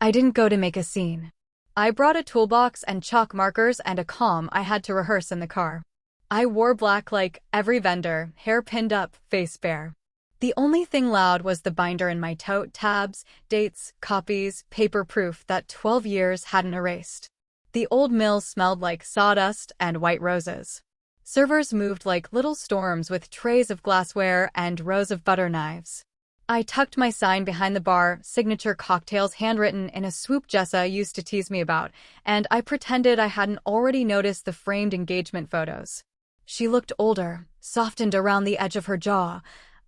I didn't go to make a scene. I brought a toolbox and chalk markers and a calm I had to rehearse in the car. I wore black like every vendor, hair pinned up, face bare. The only thing loud was the binder in my tote, tabs, dates, copies, paper proof that 12 years hadn't erased. The old mill smelled like sawdust and white roses. Servers moved like little storms with trays of glassware and rows of butter knives. I tucked my sign behind the bar, signature cocktails handwritten in a swoop Jessa used to tease me about, and I pretended I hadn't already noticed the framed engagement photos. She looked older, softened around the edge of her jaw,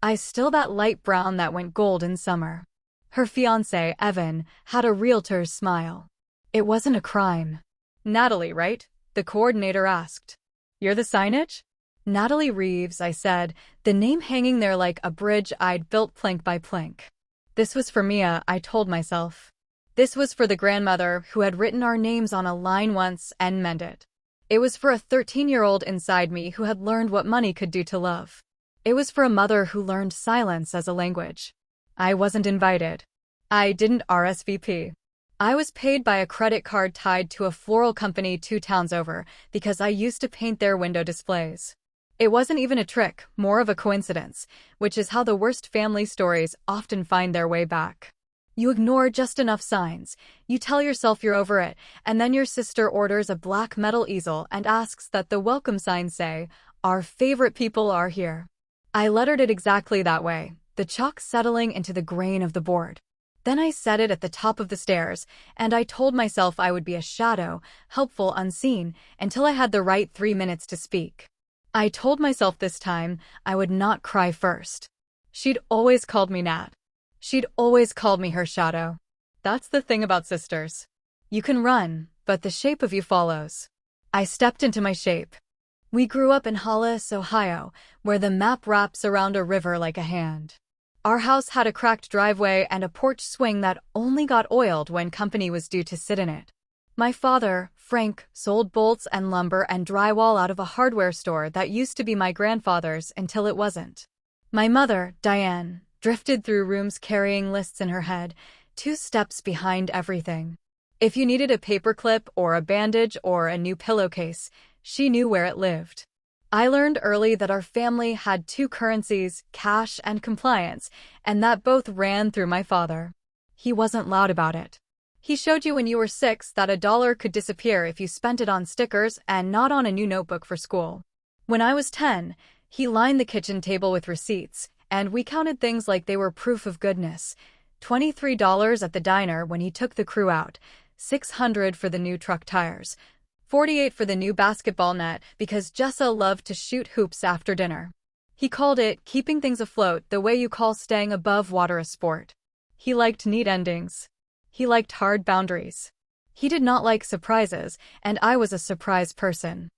eyes still that light brown that went gold in summer. Her fiancé, Evan, had a realtor's smile. It wasn't a crime. Natalie, right? The coordinator asked. You're the signage? Natalie Reeves, I said, the name hanging there like a bridge I'd built plank by plank. This was for Mia, I told myself. This was for the grandmother who had written our names on a line once and meant it. It was for a 13-year-old inside me who had learned what money could do to love. It was for a mother who learned silence as a language. I wasn't invited. I didn't RSVP. I was paid by a credit card tied to a floral company 2 towns over because I used to paint their window displays. It wasn't even a trick, more of a coincidence, which is how the worst family stories often find their way back. You ignore just enough signs, you tell yourself you're over it, and then your sister orders a black metal easel and asks that the welcome sign say, "Our favorite people are here." I lettered it exactly that way, the chalk settling into the grain of the board. Then I set it at the top of the stairs, and I told myself I would be a shadow, helpful unseen, until I had the right 3 minutes to speak. I told myself this time I would not cry first. She'd always called me Nat. She'd always called me her shadow. That's the thing about sisters. You can run, but the shape of you follows. I stepped into my shape. We grew up in Hollis, Ohio, where the map wraps around a river like a hand. Our house had a cracked driveway and a porch swing that only got oiled when company was due to sit in it. My father, Frank, sold bolts and lumber and drywall out of a hardware store that used to be my grandfather's until it wasn't. My mother, Diane, drifted through rooms carrying lists in her head, 2 steps behind everything. If you needed a paperclip or a bandage or a new pillowcase, she knew where it lived. I learned early that our family had 2 currencies, cash and compliance, and that both ran through my father. He wasn't loud about it. He showed you when you were 6 that $1 could disappear if you spent it on stickers and not on a new notebook for school. When I was 10, he lined the kitchen table with receipts, and we counted things like they were proof of goodness. $23 at the diner when he took the crew out, $600 for the new truck tires, $48 for the new basketball net because Jessa loved to shoot hoops after dinner. He called it keeping things afloat the way you call staying above water a sport. He liked neat endings. He liked hard boundaries. He did not like surprises, and I was a surprise person.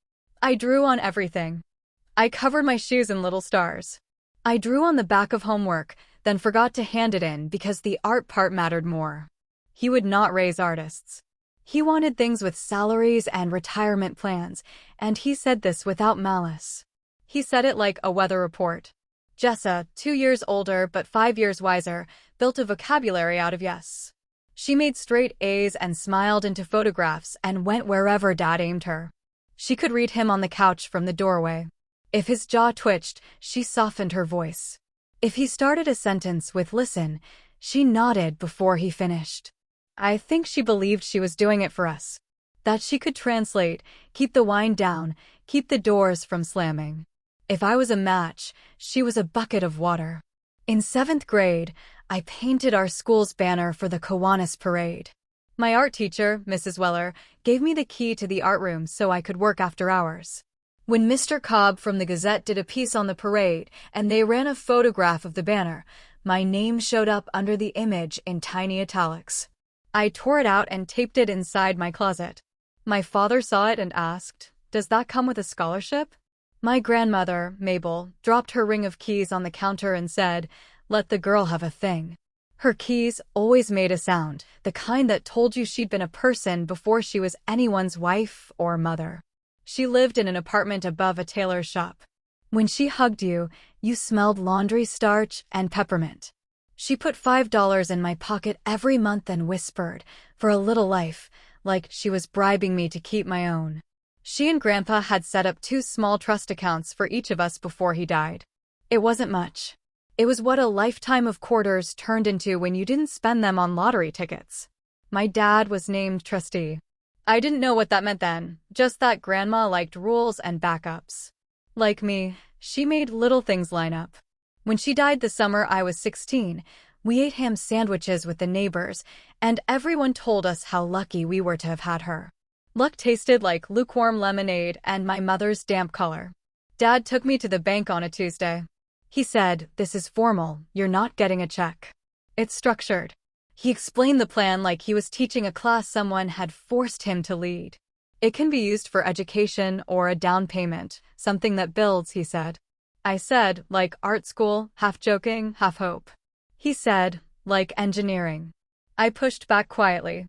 I drew on everything. I covered my shoes in little stars. I drew on the back of homework, then forgot to hand it in because the art part mattered more. He would not raise artists. He wanted things with salaries and retirement plans, and he said this without malice. He said it like a weather report. Jessa, 2 years older but 5 years wiser, built a vocabulary out of yes. She made straight A's and smiled into photographs and went wherever Dad aimed her. She could read him on the couch from the doorway. If his jaw twitched, she softened her voice. If he started a sentence with "listen," she nodded before he finished. I think she believed she was doing it for us. That she could translate, keep the wine down, keep the doors from slamming. If I was a match, she was a bucket of water. In 7th grade, I painted our school's banner for the Kiwanis parade. My art teacher, Mrs. Weller, gave me the key to the art room so I could work after hours. When Mr. Cobb from the Gazette did a piece on the parade and they ran a photograph of the banner, my name showed up under the image in tiny italics. I tore it out and taped it inside my closet. My father saw it and asked, "Does that come with a scholarship?" My grandmother, Mabel, dropped her ring of keys on the counter and said, "Let the girl have a thing." Her keys always made a sound, the kind that told you she'd been a person before she was anyone's wife or mother. She lived in an apartment above a tailor's shop. When she hugged you, you smelled laundry starch and peppermint. She put $5 in my pocket every month and whispered, "For a little life," like she was bribing me to keep my own. She and Grandpa had set up 2 small trust accounts for each of us before he died. It wasn't much. It was what a lifetime of quarters turned into when you didn't spend them on lottery tickets. My dad was named trustee. I didn't know what that meant then, just that Grandma liked rules and backups. Like me, she made little things line up. When she died the summer I was 16, we ate ham sandwiches with the neighbors, and everyone told us how lucky we were to have had her. Luck tasted like lukewarm lemonade and my mother's damp color. Dad took me to the bank on a Tuesday. He said, "This is formal, you're not getting a check. It's structured." He explained the plan like he was teaching a class someone had forced him to lead. "It can be used for education or a down payment, something that builds," he said. I said, "Like art school," half joking, half hope. He said, "Like engineering." I pushed back quietly.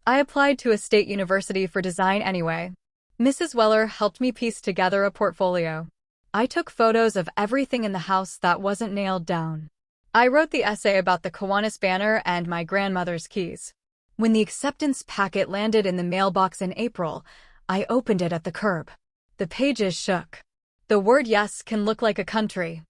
I applied to a state university for design anyway. Mrs. Weller helped me piece together a portfolio. I took photos of everything in the house that wasn't nailed down. I wrote the essay about the Kiwanis banner and my grandmother's keys. When the acceptance packet landed in the mailbox in April, I opened it at the curb. The pages shook. The word yes can look like a country.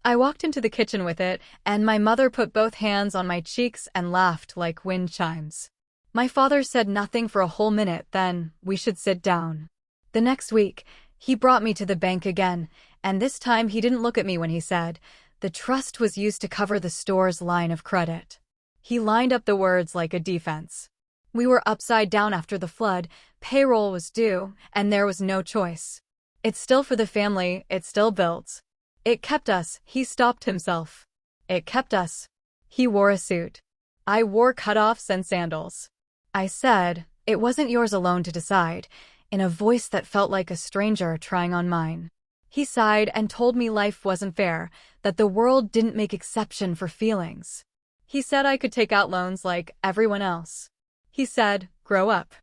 I walked into the kitchen with it, and my mother put both hands on my cheeks and laughed like wind chimes. My father said nothing for a whole minute, then, "We should sit down." The next week, he brought me to the bank again, and this time he didn't look at me when he said, "The trust was used to cover the store's line of credit." He lined up the words like a defense. We were upside down after the flood, payroll was due, and there was no choice. "It's still for the family, it still builds. It kept us," he stopped himself. "It kept us." He wore a suit. I wore cutoffs and sandals. I said, "It wasn't yours alone to decide," in a voice that felt like a stranger trying on mine. He sighed and told me life wasn't fair, that the world didn't make exception for feelings. He said I could take out loans like everyone else. He said, "Grow up."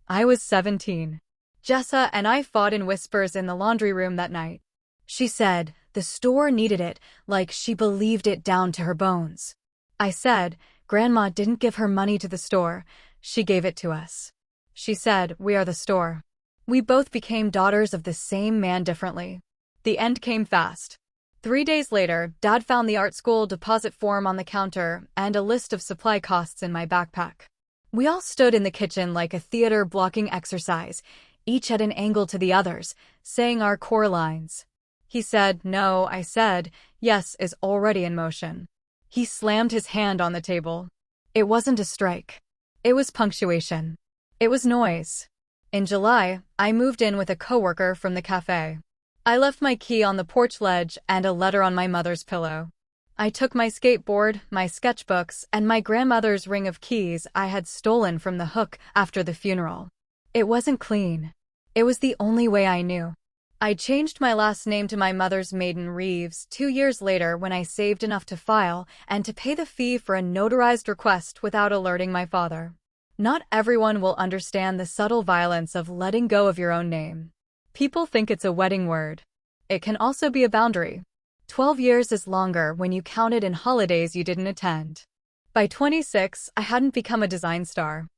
I was 17. Jessa and I fought in whispers in the laundry room that night. She said the store needed it, like she believed it down to her bones. I said, "Grandma didn't give her money to the store. She gave it to us." She said, "We are the store." We both became daughters of the same man differently. The end came fast. 3 days later, Dad found the art school deposit form on the counter and a list of supply costs in my backpack. We all stood in the kitchen like a theater blocking exercise, each at an angle to the others, saying our core lines. He said, "No," I said, "Yes is already in motion." He slammed his hand on the table. It wasn't a strike. It was punctuation. It was noise. In July, I moved in with a coworker from the cafe. I left my key on the porch ledge and a letter on my mother's pillow. I took my skateboard, my sketchbooks, and my grandmother's ring of keys I had stolen from the hook after the funeral. It wasn't clean. It was the only way I knew. I changed my last name to my mother's maiden, Reeves, 2 years later when I saved enough to file and to pay the fee for a notarized request without alerting my father. Not everyone will understand the subtle violence of letting go of your own name. People think it's a wedding word. It can also be a boundary. 12 years is longer when you count it in holidays you didn't attend. By 26, I hadn't become a design star.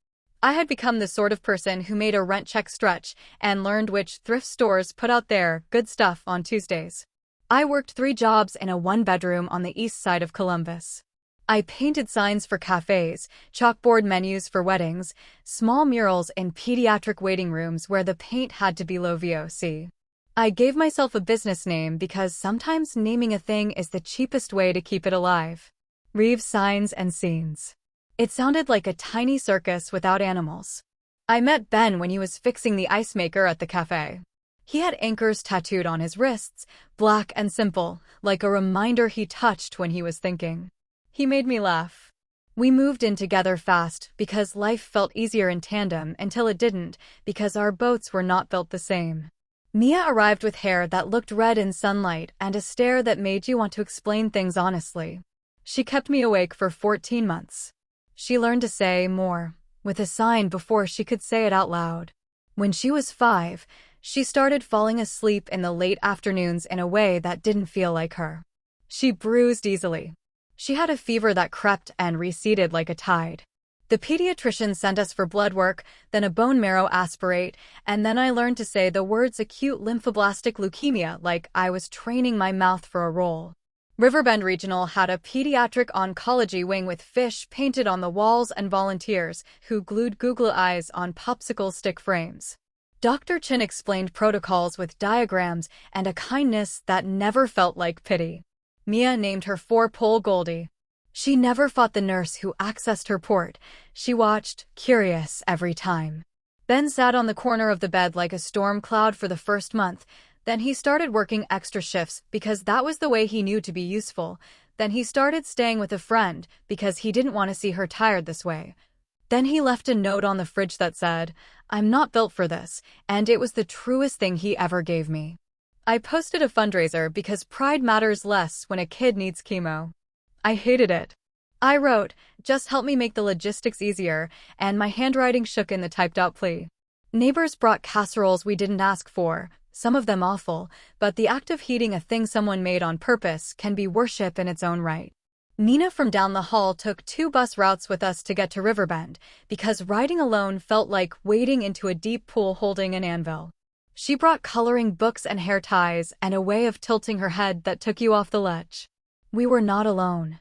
I had become the sort of person who made a rent check stretch and learned which thrift stores put out their good stuff on Tuesdays. I worked 3 jobs in a 1-bedroom on the east side of Columbus. I painted signs for cafes, chalkboard menus for weddings, small murals in pediatric waiting rooms where the paint had to be low VOC. I gave myself a business name because sometimes naming a thing is the cheapest way to keep it alive. Reeves Signs and Scenes. It sounded like a tiny circus without animals. I met Ben when he was fixing the ice maker at the cafe. He had anchors tattooed on his wrists, black and simple, like a reminder he touched when he was thinking. He made me laugh. We moved in together fast because life felt easier in tandem until it didn't because our boats were not built the same. Mia arrived with hair that looked red in sunlight and a stare that made you want to explain things honestly. She kept me awake for 14 months. She learned to say more with a sign before she could say it out loud. When she was 5, she started falling asleep in the late afternoons in a way that didn't feel like her. She bruised easily. She had a fever that crept and receded like a tide. The pediatrician sent us for blood work, then a bone marrow aspirate, and then I learned to say the words acute lymphoblastic leukemia like I was training my mouth for a role. Riverbend Regional had a pediatric oncology wing with fish painted on the walls and volunteers who glued Google eyes on popsicle stick frames. Dr. Chin explained protocols with diagrams and a kindness that never felt like pity. Mia named her 4-pole Goldie. She never fought the nurse who accessed her port. She watched, curious every time. Ben sat on the corner of the bed like a storm cloud for the first month. Then he started working extra shifts because that was the way he knew to be useful. Then he started staying with a friend because he didn't want to see her tired this way. Then he left a note on the fridge that said, "I'm not built for this," and it was the truest thing he ever gave me. I posted a fundraiser because pride matters less when a kid needs chemo. I hated it. I wrote, "Just help me make the logistics easier," and my handwriting shook in the typed-out plea. Neighbors brought casseroles we didn't ask for, some of them awful, but the act of heating a thing someone made on purpose can be worship in its own right. Nina from down the hall took 2 bus routes with us to get to Riverbend, because riding alone felt like wading into a deep pool holding an anvil. She brought coloring books and hair ties and a way of tilting her head that took you off the ledge. We were not alone.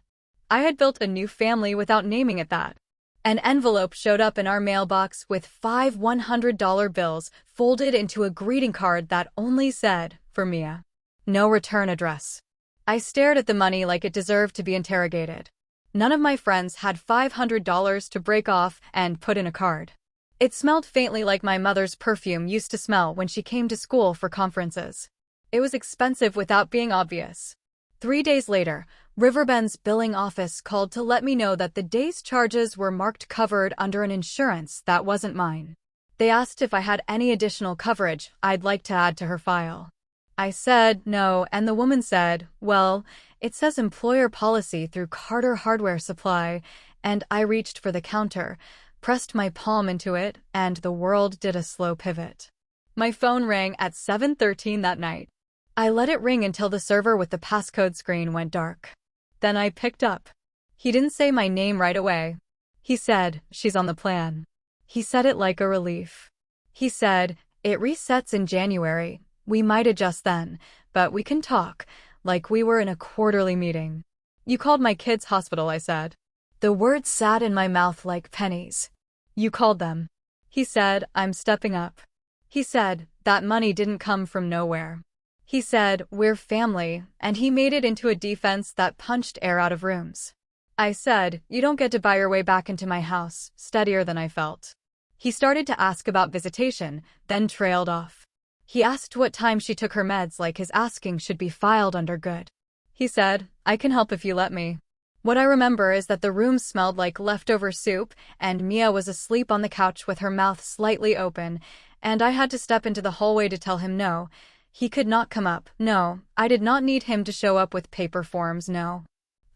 I had built a new family without naming it that. An envelope showed up in our mailbox with 5 $100 bills folded into a greeting card that only said, "For Mia." No return address. I stared at the money like it deserved to be interrogated. None of my friends had $500 to break off and put in a card. It smelled faintly like my mother's perfume used to smell when she came to school for conferences. It was expensive without being obvious. 3 days later, Riverbend's billing office called to let me know that the day's charges were marked covered under an insurance that wasn't mine. They asked if I had any additional coverage I'd like to add to her file. I said no, and the woman said, "Well, it says employer policy through Carter Hardware Supply," and I reached for the counter, pressed my palm into it, and the world did a slow pivot. My phone rang at 7:13 that night. I let it ring until the server with the passcode screen went dark. Then I picked up. He didn't say my name right away. He said, "She's on the plan." He said it like a relief. He said, "It resets in January. We might adjust then, but we can talk," like we were in a quarterly meeting. "You called my kids' hospital," I said. The words sat in my mouth like pennies. "You called them." He said, "I'm stepping up." He said, "That money didn't come from nowhere." He said, "We're family," and he made it into a defense that punched air out of rooms. I said, "You don't get to buy your way back into my house," steadier than I felt. He started to ask about visitation, then trailed off. He asked what time she took her meds like his asking should be filed under good. He said, "I can help if you let me." What I remember is that the room smelled like leftover soup, and Mia was asleep on the couch with her mouth slightly open, and I had to step into the hallway to tell him no. He could not come up. No, I did not need him to show up with paper forms, no.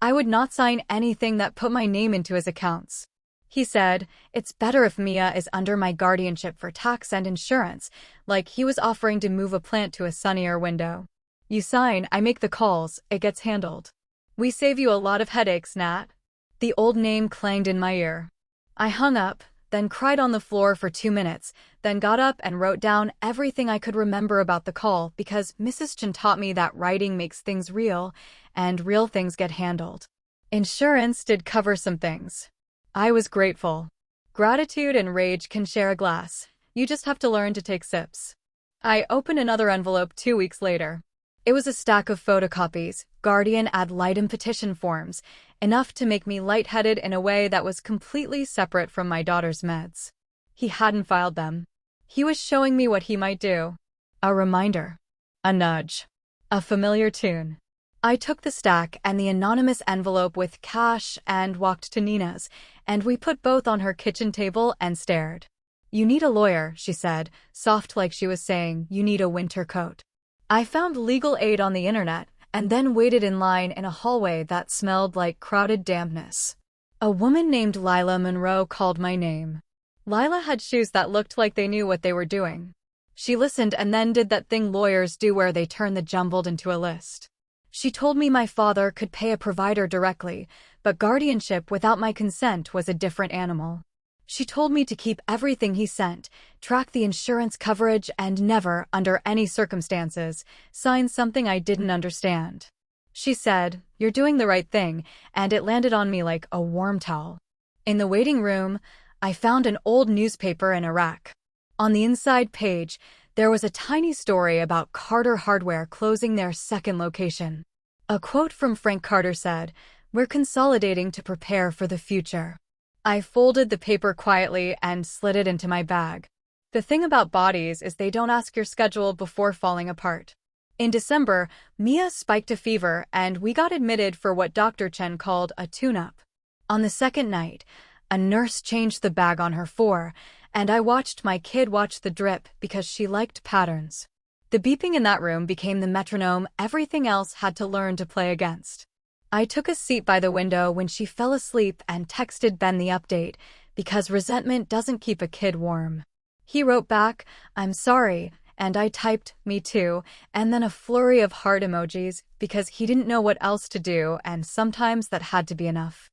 I would not sign anything that put my name into his accounts. He said, "It's better if Mia is under my guardianship for tax and insurance," like he was offering to move a plant to a sunnier window. "You sign, I make the calls, it gets handled. We save you a lot of headaches, Nat." The old name clanged in my ear. I hung up, then cried on the floor for 2 minutes, then got up and wrote down everything I could remember about the call because Mrs. Chen taught me that writing makes things real, and real things get handled. Insurance did cover some things. I was grateful. Gratitude and rage can share a glass. You just have to learn to take sips. I opened another envelope 2 weeks later. It was a stack of photocopies, guardian ad litem petition forms, enough to make me lightheaded in a way that was completely separate from my daughter's meds. He hadn't filed them. He was showing me what he might do. A reminder. A nudge. A familiar tune. I took the stack and the anonymous envelope with cash and walked to Nina's, and we put both on her kitchen table and stared. "You need a lawyer," she said, soft like she was saying, "You need a winter coat." I found legal aid on the internet, and then waited in line in a hallway that smelled like crowded dampness. A woman named Lila Monroe called my name. Lila had shoes that looked like they knew what they were doing. She listened and then did that thing lawyers do where they turn the jumbled into a list. She told me my father could pay a provider directly, but guardianship without my consent was a different animal. She told me to keep everything he sent, track the insurance coverage, and never, under any circumstances, sign something I didn't understand. She said, "You're doing the right thing," and it landed on me like a warm towel. In the waiting room, I found an old newspaper in a rack. On the inside page, there was a tiny story about Carter Hardware closing their second location. A quote from Frank Carter said, "We're consolidating to prepare for the future." I folded the paper quietly and slid it into my bag. The thing about bodies is they don't ask your schedule before falling apart. In December, Mia spiked a fever and we got admitted for what Dr. Chen called a tune-up. On the second night, a nurse changed the bag on her floor, and I watched my kid watch the drip because she liked patterns. The beeping in that room became the metronome everything else had to learn to play against. I took a seat by the window when she fell asleep and texted Ben the update, because resentment doesn't keep a kid warm. He wrote back, "I'm sorry," and I typed, "Me too," and then a flurry of heart emojis because he didn't know what else to do, and sometimes that had to be enough.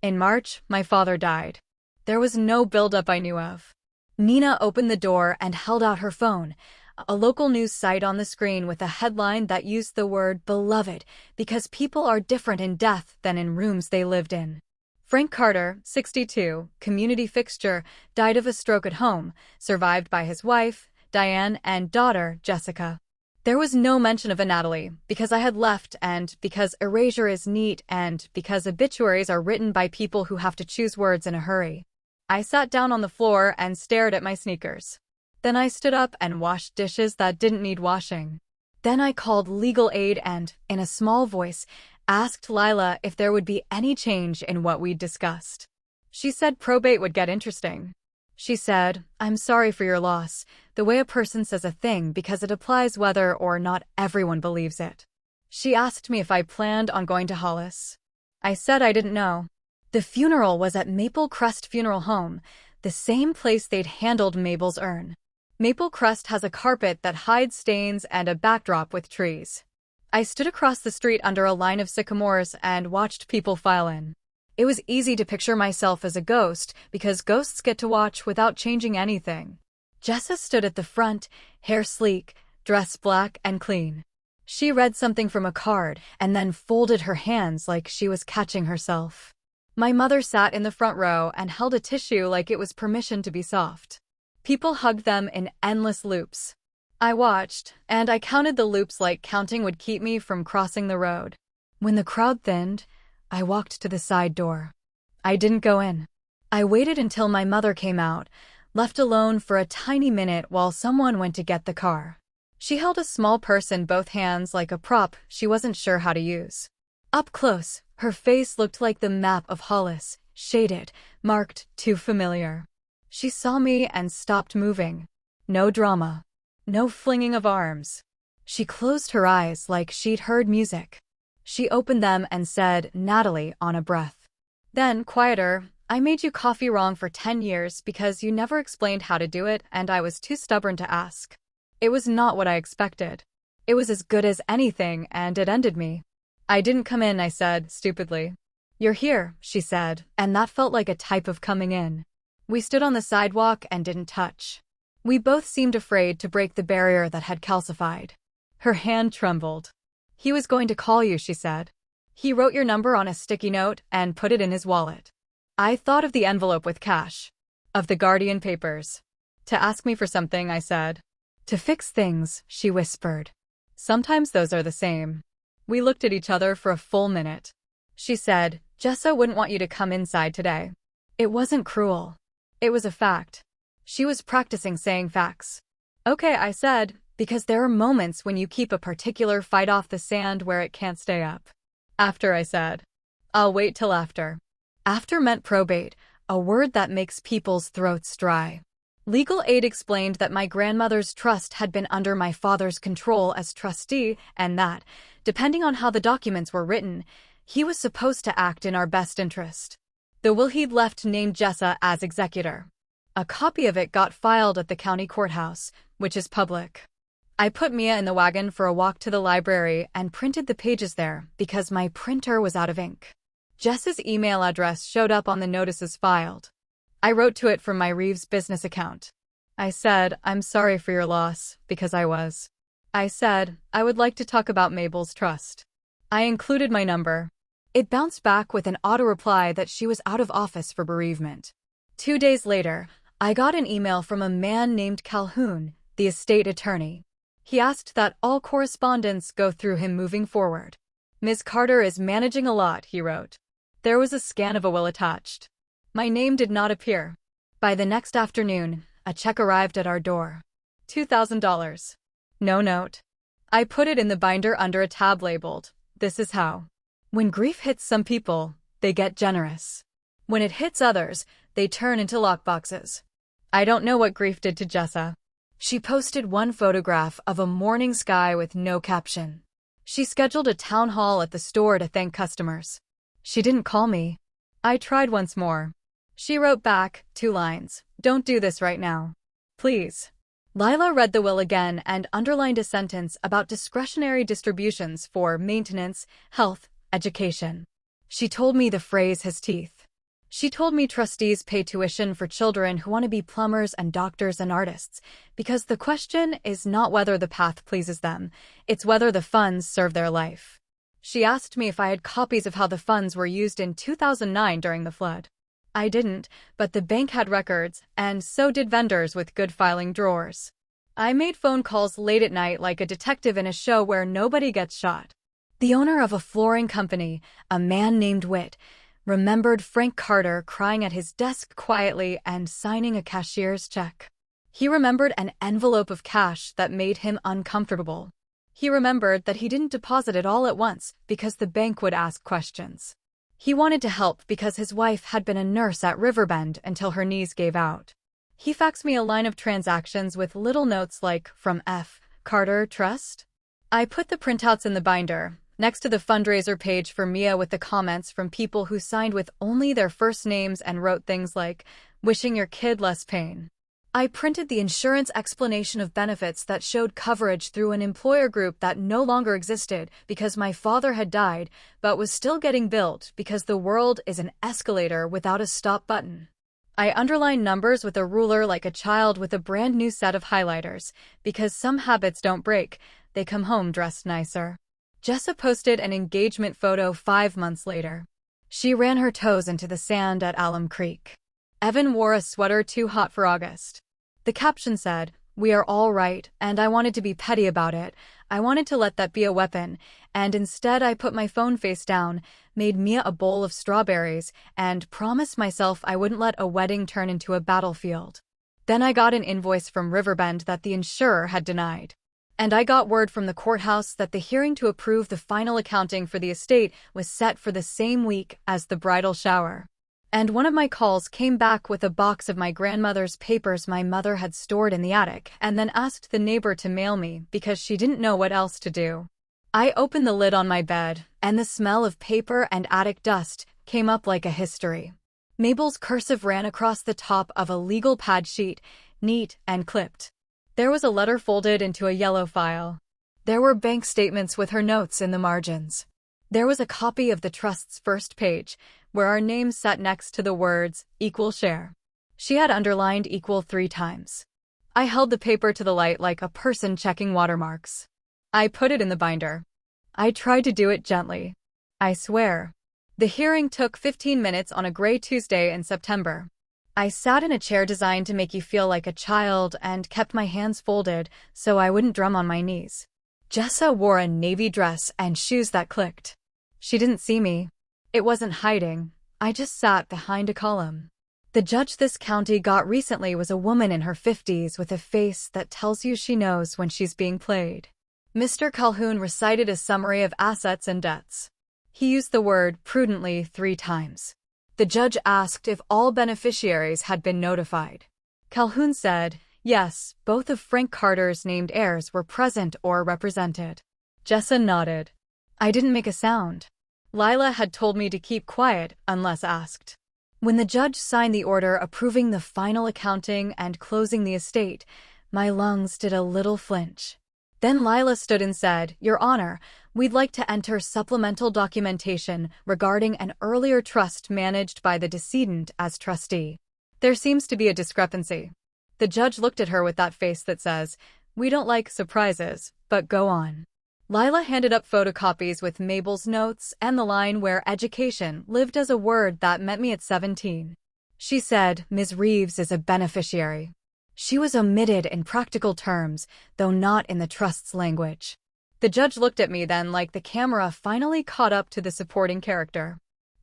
In March, my father died. There was no buildup I knew of. Nina opened the door and held out her phone, a local news site on the screen with a headline that used the word beloved because people are different in death than in rooms they lived in. Frank Carter, 62, community fixture, died of a stroke at home, survived by his wife, Diane, and daughter, Jessica. There was no mention of a Natalie, because I had left and because erasure is neat and because obituaries are written by people who have to choose words in a hurry. I sat down on the floor and stared at my sneakers. Then I stood up and washed dishes that didn't need washing. Then I called legal aid and, in a small voice, asked Lila if there would be any change in what we'd discussed. She said probate would get interesting. She said, "I'm sorry for your loss, the way a person says a thing because it applies whether or not everyone believes it." She asked me if I planned on going to Hollis. I said I didn't know. The funeral was at Maple Crest Funeral Home, the same place they'd handled Mabel's urn. Maple Crest has a carpet that hides stains and a backdrop with trees. I stood across the street under a line of sycamores and watched people file in. It was easy to picture myself as a ghost because ghosts get to watch without changing anything. Jessa stood at the front, hair sleek, dress black and clean. She read something from a card and then folded her hands like she was catching herself. My mother sat in the front row and held a tissue like it was permission to be soft. People hugged them in endless loops. I watched, and I counted the loops like counting would keep me from crossing the road. When the crowd thinned, I walked to the side door. I didn't go in. I waited until my mother came out, left alone for a tiny minute while someone went to get the car. She held a small purse in both hands like a prop she wasn't sure how to use. Up close, her face looked like the map of Hollis, shaded, marked, too familiar. She saw me and stopped moving. No drama. No flinging of arms. She closed her eyes like she'd heard music. She opened them and said, "Natalie," on a breath. Then, quieter, "I made you coffee wrong for 10 years because you never explained how to do it and I was too stubborn to ask." It was not what I expected. It was as good as anything and it ended me. "I didn't come in," I said, stupidly. "You're here," she said, and that felt like a type of coming in. We stood on the sidewalk and didn't touch. We both seemed afraid to break the barrier that had calcified. Her hand trembled. "He was going to call you," she said. "He wrote your number on a sticky note and put it in his wallet." I thought of the envelope with cash. Of the Guardian papers. "To ask me for something," I said. "To fix things," she whispered. "Sometimes those are the same." We looked at each other for a full minute. She said, "Jessa wouldn't want you to come inside today." It wasn't cruel. It was a fact. She was practicing saying facts. "Okay," I said, because there are moments when you keep a particular fight off the sand where it can't stay up. "After," I said. "I'll wait till after." After meant probate, a word that makes people's throats dry. Legal aid explained that my grandmother's trust had been under my father's control as trustee and that, depending on how the documents were written, he was supposed to act in our best interest. The will he'd left named Jessa as executor. A copy of it got filed at the county courthouse, which is public. I put Mia in the wagon for a walk to the library and printed the pages there because my printer was out of ink. Jess's email address showed up on the notices filed. I wrote to it from my Reeves business account. I said, "I'm sorry for your loss," because I was. I said, "I would like to talk about Mabel's trust." I included my number. It bounced back with an auto reply that she was out of office for bereavement. 2 days later, I got an email from a man named Calhoun, the estate attorney. He asked that all correspondence go through him moving forward. "Ms. Carter is managing a lot," he wrote. There was a scan of a will attached. My name did not appear. By the next afternoon, a check arrived at our door. $2,000. No note. I put it in the binder under a tab labeled, "This is how." When grief hits some people, they get generous. When it hits others, they turn into lockboxes. I don't know what grief did to Jessa. She posted one photograph of a morning sky with no caption. She scheduled a town hall at the store to thank customers. She didn't call me. I tried once more. She wrote back, 2 lines, "Don't do this right now. Please." Lila read the will again and underlined a sentence about discretionary distributions for maintenance, health, education. She told me the phrase has teeth. She told me trustees pay tuition for children who want to be plumbers and doctors and artists, because the question is not whether the path pleases them, it's whether the funds serve their life. She asked me if I had copies of how the funds were used in 2009 during the flood. I didn't, but the bank had records, and so did vendors with good filing drawers. I made phone calls late at night like a detective in a show where nobody gets shot. The owner of a flooring company, a man named Witt, remembered Frank Carter crying at his desk quietly and signing a cashier's check. He remembered an envelope of cash that made him uncomfortable. He remembered that he didn't deposit it all at once because the bank would ask questions. He wanted to help because his wife had been a nurse at Riverbend until her knees gave out. He faxed me a line of transactions with little notes like, "From F. Carter Trust." I put the printouts in the binder, next to the fundraiser page for Mia with the comments from people who signed with only their first names and wrote things like, "Wishing your kid less pain." I printed the insurance explanation of benefits that showed coverage through an employer group that no longer existed because my father had died, but was still getting billed because the world is an escalator without a stop button. I underlined numbers with a ruler like a child with a brand new set of highlighters, because some habits don't break, they come home dressed nicer. Jessa posted an engagement photo 5 months later. She ran her toes into the sand at Alum Creek. Evan wore a sweater too hot for August. The caption said, "We are all right," and I wanted to be petty about it. I wanted to let that be a weapon, and instead I put my phone face down, made Mia a bowl of strawberries, and promised myself I wouldn't let a wedding turn into a battlefield. Then I got an invoice from Riverbend that the insurer had denied. And I got word from the courthouse that the hearing to approve the final accounting for the estate was set for the same week as the bridal shower. And one of my calls came back with a box of my grandmother's papers my mother had stored in the attic and then asked the neighbor to mail me because she didn't know what else to do. I opened the lid on my bed, and the smell of paper and attic dust came up like a history. Mabel's cursive ran across the top of a legal pad sheet, neat and clipped. There was a letter folded into a yellow file. There were bank statements with her notes in the margins. There was a copy of the trust's first page, where our names sat next to the words, "Equal share." She had underlined "equal" 3 times. I held the paper to the light like a person checking watermarks. I put it in the binder. I tried to do it gently. I swear. The hearing took 15 minutes on a gray Tuesday in September. I sat in a chair designed to make you feel like a child and kept my hands folded so I wouldn't drum on my knees. Jessa wore a navy dress and shoes that clicked. She didn't see me. It wasn't hiding. I just sat behind a column. The judge this county got recently was a woman in her 50s with a face that tells you she knows when she's being played. Mr. Calhoun recited a summary of assets and debts. He used the word prudently 3 times. The judge asked if all beneficiaries had been notified. Calhoun said, yes, both of Frank Carter's named heirs were present or represented. Jessa nodded. I didn't make a sound. Lila had told me to keep quiet unless asked. When the judge signed the order approving the final accounting and closing the estate, my lungs did a little flinch. Then Lila stood and said, "Your Honor, we'd like to enter supplemental documentation regarding an earlier trust managed by the decedent as trustee. There seems to be a discrepancy." The judge looked at her with that face that says, "We don't like surprises, but go on." Lila handed up photocopies with Mabel's notes and the line where education lived as a word that met me at 17. She said, "Ms. Reeves is a beneficiary." She was omitted in practical terms, though not in the trust's language. The judge looked at me then like the camera finally caught up to the supporting character.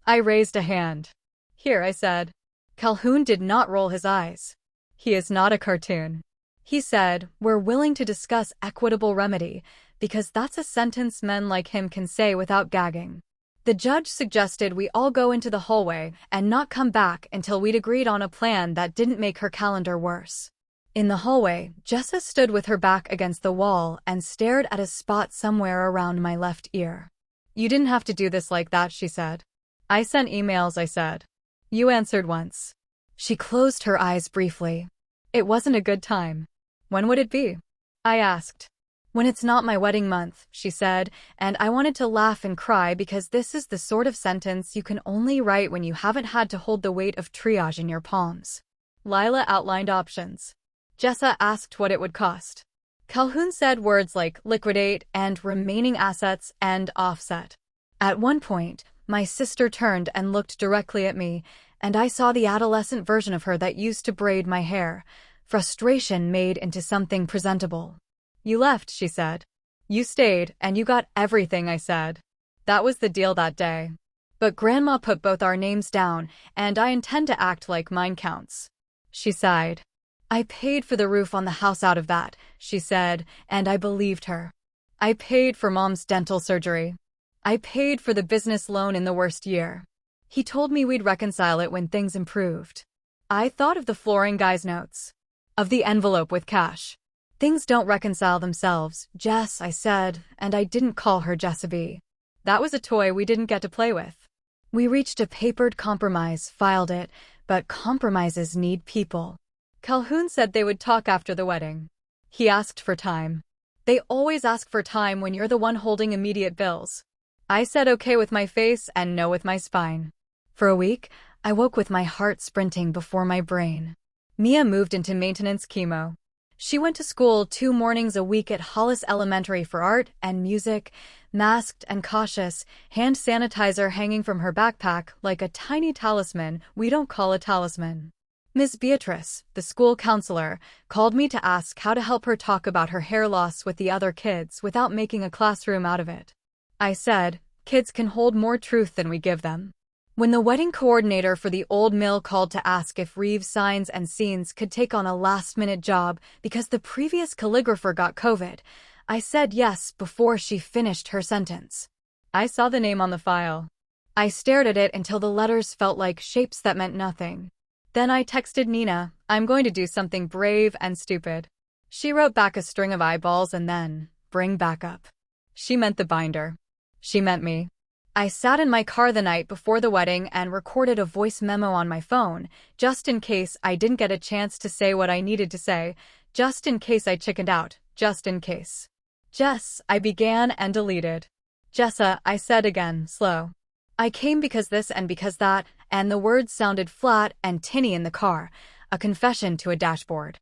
I raised a hand. "Here," I said. Calhoun did not roll his eyes. "He is not a cartoon." He said, "We're willing to discuss equitable remedy, because that's a sentence men like him can say without gagging." The judge suggested we all go into the hallway and not come back until we'd agreed on a plan that didn't make her calendar worse. In the hallway, Jessa stood with her back against the wall and stared at a spot somewhere around my left ear. "You didn't have to do this like that," she said. "I sent emails," I said. "You answered once." She closed her eyes briefly. "It wasn't a good time." "When would it be?" I asked. "When it's not my wedding month," she said, and I wanted to laugh and cry because this is the sort of sentence you can only write when you haven't had to hold the weight of triage in your palms. Lila outlined options. Jessa asked what it would cost. Calhoun said words like liquidate and remaining assets and offset. At one point, my sister turned and looked directly at me, and I saw the adolescent version of her that used to braid my hair, frustration made into something presentable. "You left," she said. "You stayed, and you got everything," I said. "That was the deal that day. But Grandma put both our names down, and I intend to act like mine counts." She sighed. "I paid for the roof on the house out of that," she said, and I believed her. "I paid for Mom's dental surgery. I paid for the business loan in the worst year. He told me we'd reconcile it when things improved." I thought of the flooring guy's notes. Of the envelope with cash. "Things don't reconcile themselves, Jess," I said, and I didn't call her Jessaby. That was a toy we didn't get to play with. We reached a papered compromise, filed it, but compromises need people. Calhoun said they would talk after the wedding. He asked for time. They always ask for time when you're the one holding immediate bills. I said okay with my face and no with my spine. For a week, I woke with my heart sprinting before my brain. Mia moved into maintenance chemo. She went to school 2 mornings a week at Hollis Elementary for art and music, masked and cautious, hand sanitizer hanging from her backpack like a tiny talisman we don't call a talisman. Ms. Beatrice, the school counselor, called me to ask how to help her talk about her hair loss with the other kids without making a classroom out of it. I said, "Kids can hold more truth than we give them." When the wedding coordinator for the old mill called to ask if Reeves Signs and Scenes could take on a last-minute job because the previous calligrapher got COVID, I said yes before she finished her sentence. I saw the name on the file. I stared at it until the letters felt like shapes that meant nothing. Then I texted Nina, "I'm going to do something brave and stupid." She wrote back a string of eyeballs and then, "Bring backup." She meant the binder. She meant me. I sat in my car the night before the wedding and recorded a voice memo on my phone, just in case I didn't get a chance to say what I needed to say, just in case I chickened out, just in case. "Jess," I began and deleted. "Jessa," I said again, slow. "I came because this and because that," and the words sounded flat and tinny in the car, a confession to a dashboard.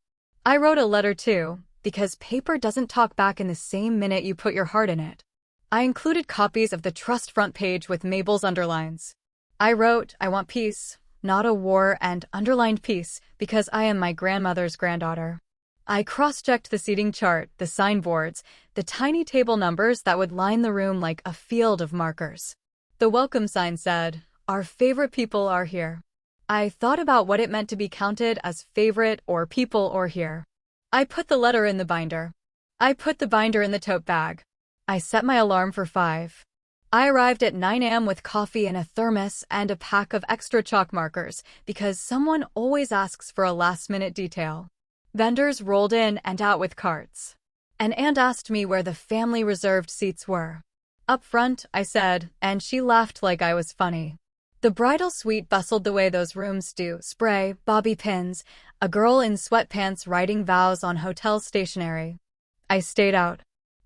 I wrote a letter too, because paper doesn't talk back in the same minute you put your heart in it. I included copies of the trust front page with Mabel's underlines. I wrote, "I want peace, not a war," and underlined peace, because I am my grandmother's granddaughter. I cross-checked the seating chart, the signboards, the tiny table numbers that would line the room like a field of markers. The welcome sign said, "Our favorite people are here." I thought about what it meant to be counted as favorite or people or here. I put the letter in the binder. I put the binder in the tote bag. I set my alarm for 5. I arrived at 9 a.m. with coffee in a thermos and a pack of extra chalk markers because someone always asks for a last-minute detail. Vendors rolled in and out with carts. An aunt asked me where the family-reserved seats were. "Up front," I said, and she laughed like I was funny. The bridal suite bustled the way those rooms do, spray, bobby pins, a girl in sweatpants writing vows on hotel stationery. I stayed out.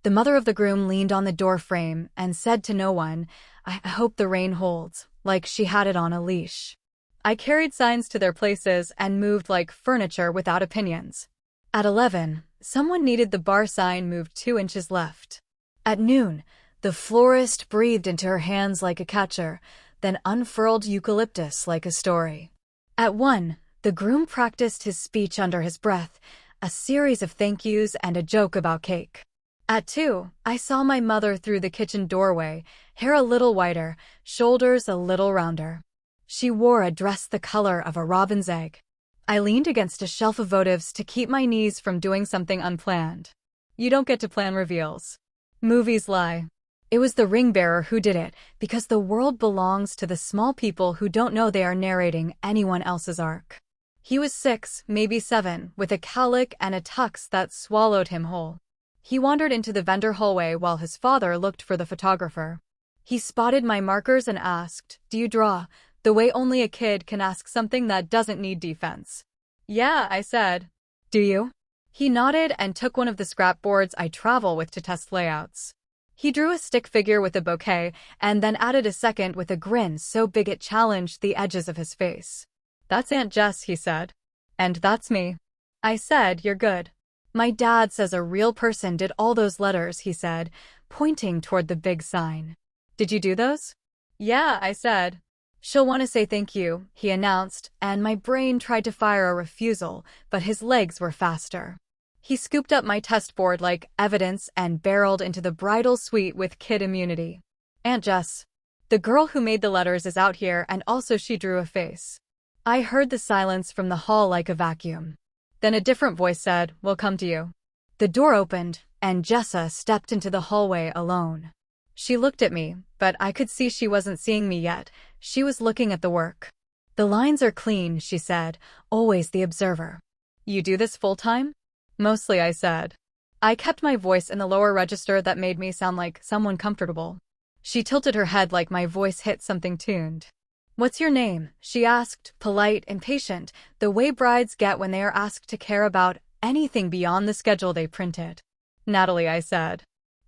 The mother of the groom leaned on the door frame and said to no one, I hope the rain holds, like she had it on a leash. I carried signs to their places and moved like furniture without opinions. At 11, someone needed the bar sign moved 2 inches left. At noon, the florist breathed into her hands like a catcher, then unfurled eucalyptus like a story. At 1, the groom practiced his speech under his breath, a series of thank yous and a joke about cake. At 2, I saw my mother through the kitchen doorway, hair a little whiter, shoulders a little rounder. She wore a dress the color of a robin's egg. I leaned against a shelf of votives to keep my knees from doing something unplanned. You don't get to plan reveals. Movies lie. It was the ring bearer who did it, because the world belongs to the small people who don't know they are narrating anyone else's arc. He was 6, maybe 7, with a cowlick and a tux that swallowed him whole. He wandered into the vendor hallway while his father looked for the photographer. He spotted my markers and asked, "Do you draw?" The way only a kid can ask something that doesn't need defense. "Yeah," I said. "Do you?" He nodded and took one of the scrap boards I travel with to test layouts. He drew a stick figure with a bouquet and then added a second with a grin so big it challenged the edges of his face. "That's Aunt Jess," he said. "And that's me." I said, "You're good." "My dad says a real person did all those letters," he said, pointing toward the big sign. "Did you do those?" "Yeah," I said. "She'll want to say thank you," he announced, and my brain tried to fire a refusal, but his legs were faster. He scooped up my test board like evidence and barreled into the bridal suite with kid immunity. "Aunt Jess, the girl who made the letters is out here, and also she drew a face." I heard the silence from the hall like a vacuum. Then a different voice said, "We'll come to you." The door opened, and Jessa stepped into the hallway alone. She looked at me, but I could see she wasn't seeing me yet. She was looking at the work. "The lines are clean," she said, always the observer. "You do this full-time?" "Mostly," I said. I kept my voice in the lower register that made me sound like someone comfortable. She tilted her head like my voice hit something tuned. "What's your name?" she asked, polite and patient, the way brides get when they are asked to care about anything beyond the schedule they printed. "Natalie," I said.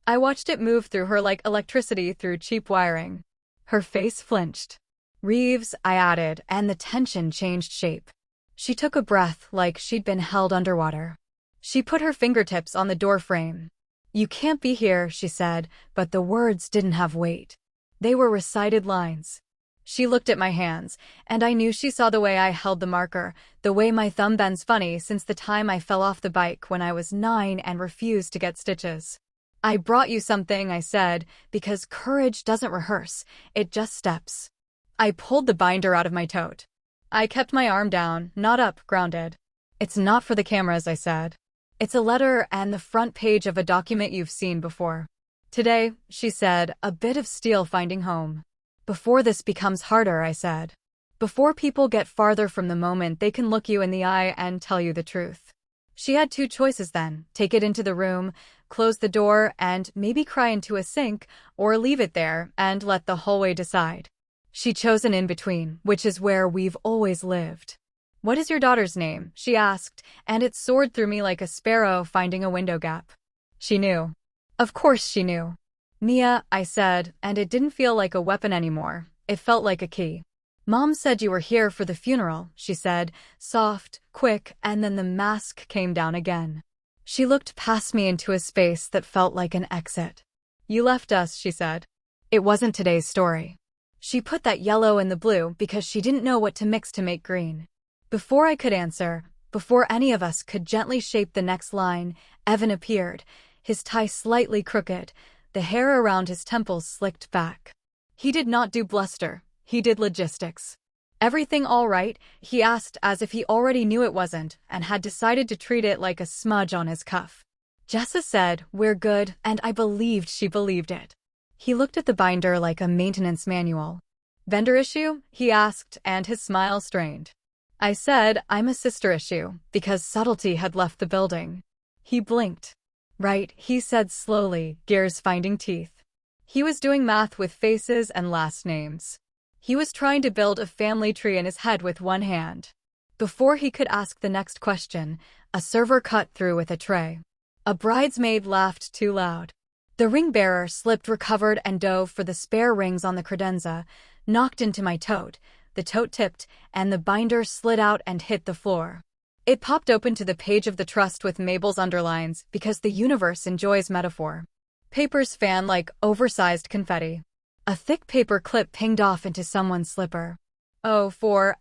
I watched it move through her like electricity through cheap wiring. Her face flinched. "Reeves," I added, and the tension changed shape. She took a breath like she'd been held underwater. She put her fingertips on the door frame. "You can't be here," she said, but the words didn't have weight. They were recited lines. She looked at my hands, and I knew she saw the way I held the marker, the way my thumb bends funny since the time I fell off the bike when I was 9 and refused to get stitches. "I brought you something," I said, because courage doesn't rehearse, it just steps. I pulled the binder out of my tote. I kept my arm down, not up, grounded. "It's not for the cameras," I said. "It's a letter and the front page of a document you've seen before." "Today," she said, a bit of steel finding home. "Before this becomes harder," I said. "Before people get farther from the moment they can look you in the eye and tell you the truth." She had 2 choices then: take it into the room, close the door, and maybe cry into a sink, or leave it there and let the hallway decide. She chose an in-between, which is where we've always lived. "What is your daughter's name?" she asked, and it soared through me like a sparrow finding a window gap. She knew. Of course she knew. "Mia," I said, and it didn't feel like a weapon anymore. It felt like a key. "Mom said you were here for the funeral," she said, soft, quick, and then the mask came down again. She looked past me into a space that felt like an exit. "You left us," she said. "It wasn't today's story." She put that yellow in the blue because she didn't know what to mix to make green. Before I could answer, before any of us could gently shape the next line, Evan appeared, his tie slightly crooked, the hair around his temples slicked back. He did not do bluster, he did logistics. "Everything all right?" he asked as if he already knew it wasn't and had decided to treat it like a smudge on his cuff. Jessa said, "We're good," and I believed she believed it. He looked at the binder like a maintenance manual. "Vendor issue?" he asked, and his smile strained. I said, "I'm a sister issue," because subtlety had left the building. He blinked. "Right," he said slowly, gears finding teeth. He was doing math with faces and last names. He was trying to build a family tree in his head with one hand. Before he could ask the next question, a server cut through with a tray. A bridesmaid laughed too loud. The ring bearer slipped, recovered, and dove for the spare rings on the credenza, knocked into my tote. The tote tipped, and the binder slid out and hit the floor. It popped open to the page of the trust with Mabel's underlines because the universe enjoys metaphor. Papers fan like oversized confetti. A thick paper clip pinged off into someone's slipper. "Oh,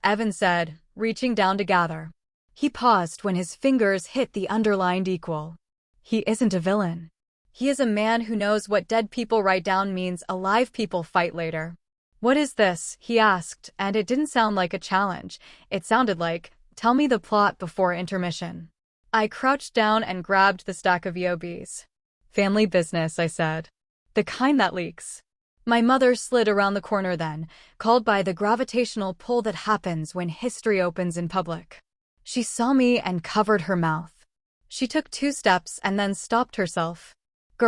Evan said, reaching down to gather. He paused when his fingers hit the underlined equal. He isn't a villain. He is a man who knows what dead people write down means alive people fight later. "What is this?" he asked, and it didn't sound like a challenge. It sounded like, "Tell me the plot before intermission." I crouched down and grabbed the stack of EOBs. "Family business," I said. "The kind that leaks." My mother slid around the corner then, called by the gravitational pull that happens when history opens in public. She saw me and covered her mouth. She took 2 steps and then stopped herself.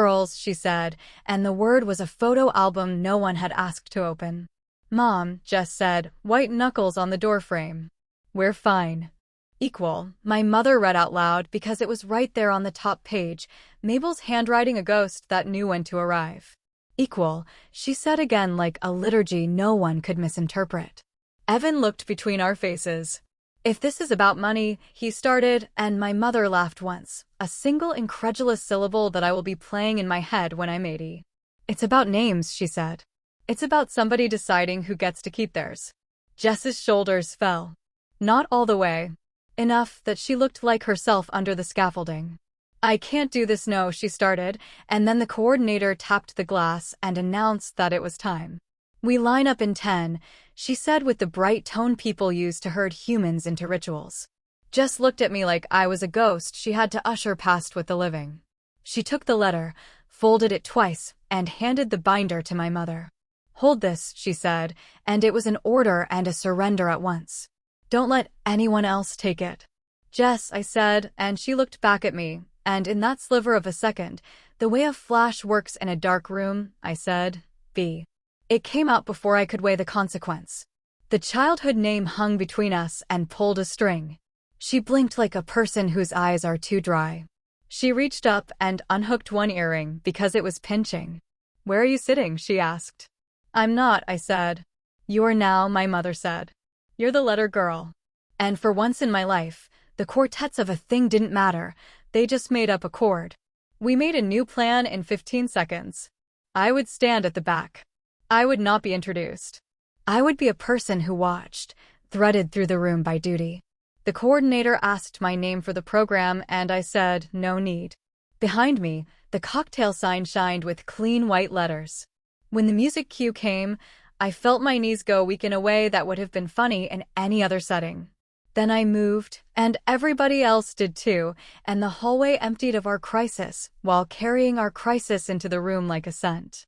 "Girls," she said, and the word was a photo album no one had asked to open. "Mom," Jess said, white knuckles on the doorframe. "We're fine." "Equal," my mother read out loud because it was right there on the top page, Mabel's handwriting, a ghost that knew when to arrive. "Equal," she said again like a liturgy no one could misinterpret. Evan looked between our faces. "If this is about money," he started, and my mother laughed once, a single incredulous syllable that I will be playing in my head when I'm 80. "It's about names," she said. "It's about somebody deciding who gets to keep theirs." Jess's shoulders fell. Not all the way. Enough that she looked like herself under the scaffolding. "I can't do this, no," she started, and then the coordinator tapped the glass and announced that it was time. "We line up in 10, she said with the bright tone people use to herd humans into rituals. Jess looked at me like I was a ghost she had to usher past with the living. She took the letter, folded it twice, and handed the binder to my mother. "Hold this," she said, and it was an order and a surrender at once. "Don't let anyone else take it." "Jess," I said, and she looked back at me, and in that sliver of a second, the way a flash works in a dark room, I said, "B." It came out before I could weigh the consequence. The childhood name hung between us and pulled a string. She blinked like a person whose eyes are too dry. She reached up and unhooked one earring because it was pinching. "Where are you sitting?" she asked. "I'm not," I said. "You are now," my mother said. "You're the letter girl." And for once in my life, the quartets of a thing didn't matter. They just made up a chord. We made a new plan in 15 seconds. I would stand at the back. I would not be introduced. I would be a person who watched, threaded through the room by duty. The coordinator asked my name for the program, and I said, "No need." Behind me, the cocktail sign shined with clean white letters. When the music cue came, I felt my knees go weak in a way that would have been funny in any other setting. Then I moved, and everybody else did too, and the hallway emptied of our crisis, while carrying our crisis into the room like a scent.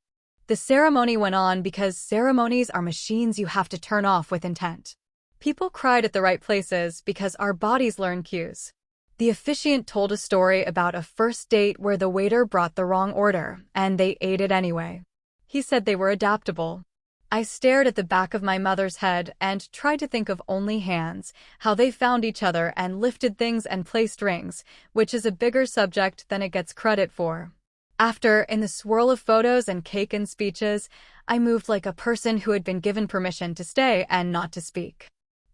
The ceremony went on because ceremonies are machines you have to turn off with intent. People cried at the right places because our bodies learn cues. The officiant told a story about a first date where the waiter brought the wrong order, and they ate it anyway. He said they were adaptable. I stared at the back of my mother's head and tried to think of only hands, how they found each other and lifted things and placed rings, which is a bigger subject than it gets credit for. After, in the swirl of photos and cake and speeches, I moved like a person who had been given permission to stay and not to speak.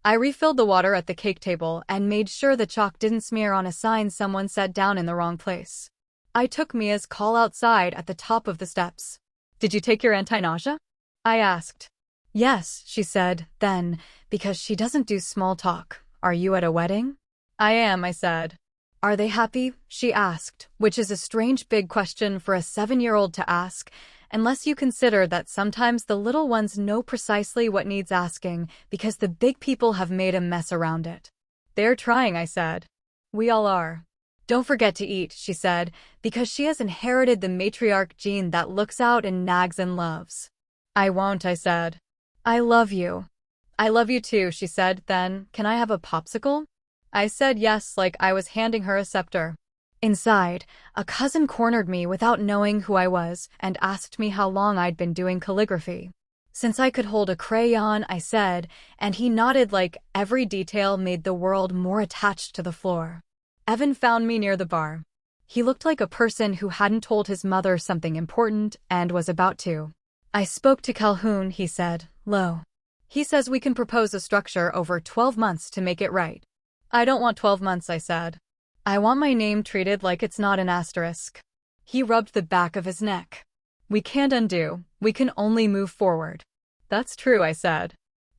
I refilled the water at the cake table and made sure the chalk didn't smear on a sign someone set down in the wrong place. I took Mia's call outside at the top of the steps. "Did you take your anti-nausea?" I asked. "Yes," she said, then, because she doesn't do small talk. "Are you at a wedding?" "I am," I said. "Are they happy?" she asked, which is a strange big question for a 7-year-old to ask, unless you consider that sometimes the little ones know precisely what needs asking because the big people have made a mess around it. "They're trying," I said. "We all are." "Don't forget to eat," she said, because she has inherited the matriarch gene that looks out and nags and loves. "I won't," I said. "I love you." "I love you too," she said, then, "Can I have a popsicle?" I said yes like I was handing her a scepter. Inside, a cousin cornered me without knowing who I was and asked me how long I'd been doing calligraphy. Since I could hold a crayon, I said, and he nodded like every detail made the world more attached to the floor. Evan found me near the bar. He looked like a person who hadn't told his mother something important and was about to. I spoke to Calhoun, he said, low. He says we can propose a structure over 12 months to make it right. I don't want 12 months, I said. I want my name treated like it's not an asterisk. He rubbed the back of his neck. We can't undo, we can only move forward. That's true, I said.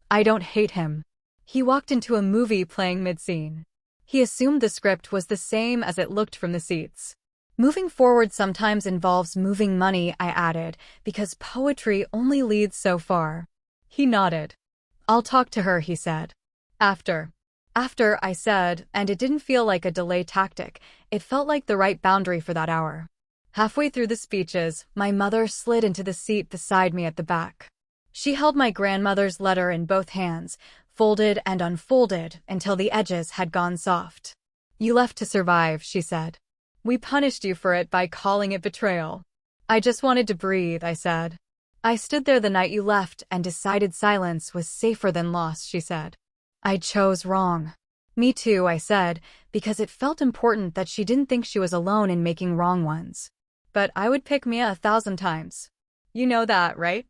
I don't hate him. He walked into a movie playing mid-scene. He assumed the script was the same as it looked from the seats. Moving forward sometimes involves moving money, I added, because poetry only leads so far. He nodded. I'll talk to her, he said. After, I said, and it didn't feel like a delay tactic. It felt like the right boundary for that hour. Halfway through the speeches, my mother slid into the seat beside me at the back. She held my grandmother's letter in both hands, folded and unfolded until the edges had gone soft. You left to survive, she said. We punished you for it by calling it betrayal. I just wanted to breathe, I said. I stood there the night you left and decided silence was safer than loss, she said. I chose wrong. Me too, I said, because it felt important that she didn't think she was alone in making wrong ones. But I would pick Mia 1,000 times. You know that, right?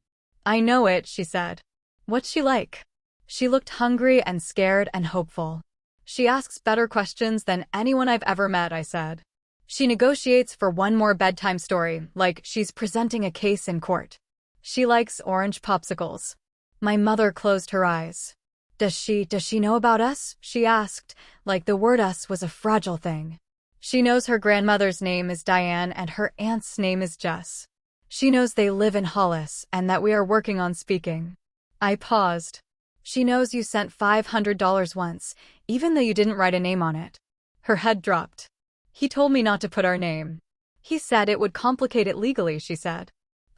I know it, she said. What's she like? She looked hungry and scared and hopeful. She asks better questions than anyone I've ever met, I said. She negotiates for one more bedtime story, like she's presenting a case in court. She likes orange popsicles. My mother closed her eyes. Does she know about us? She asked, like the word us was a fragile thing. She knows her grandmother's name is Diane and her aunt's name is Jess. She knows they live in Hollis and that we are working on speaking. I paused. She knows you sent $500 once, even though you didn't write a name on it. Her head dropped. He told me not to put our name. He said it would complicate it legally, she said.